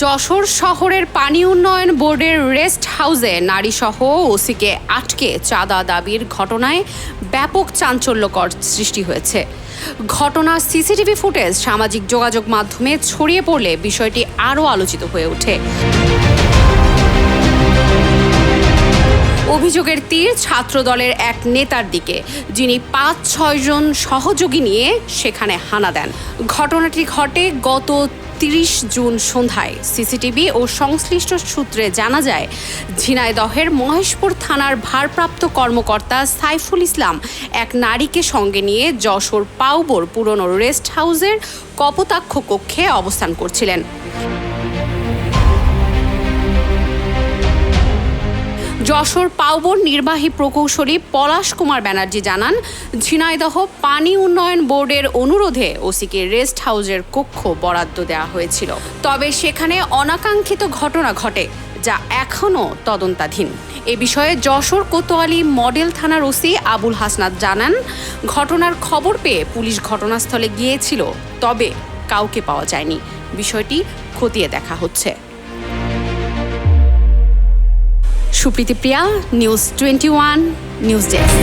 যশোর শহরের পানি উন্নয়ন বোর্ডের রেস্ট হাউসে নারীসহ ওসিকে আটকে চাঁদা দাবির ঘটনায় ব্যাপক চাঞ্চল্যকর সৃষ্টি হয়েছে। ঘটনার সিসিটিভি ফুটেজ সামাজিক যোগাযোগ মাধ্যমে ছড়িয়ে পড়লে বিষয়টি আরও আলোচিত হয়ে ওঠে। অভিযোগের তীর ছাত্রদলের এক নেতার দিকে, যিনি ৫-৬ জন সহযোগী নিয়ে সেখানে হানা দেন। ঘটনাটি ঘটে গত ৩০ জুন সন্ধ্যায়। সিসিটিভি ও সংশ্লিষ্ট সূত্রে জানা যায়, ঝিনাইদহের মহেশপুর থানার ভারপ্রাপ্ত কর্মকর্তা সাইফুল ইসলাম এক নারীকে সঙ্গে নিয়ে যশোর পাউবোর পুরনো রেস্ট হাউসের কপোতাক্ষ কক্ষে অবস্থান করছিলেন। যশোর পাউবোর নির্বাহী প্রকৌশলী পলাশ কুমার ব্যানার্জি জানান, ঝিনাইদহ পানি উন্নয়ন বোর্ডের অনুরোধে ওসিকে রেস্ট হাউসের কক্ষ বরাদ্দ দেওয়া হয়েছিল। তবে সেখানে অনাকাঙ্ক্ষিত ঘটনা ঘটে, যা এখনও তদন্তাধীন। এ বিষয়ে যশোর কোতোয়ালি মডেল থানার ওসি আবুল হাসনাত জানান, ঘটনার খবর পেয়ে পুলিশ ঘটনাস্থলে গিয়েছিল, তবে কাউকে পাওয়া যায়নি। বিষয়টি খতিয়ে দেখা হচ্ছে। সুপ্রীতি প্রিয়া, নিউজ 21 নিউজ ডেস্ক।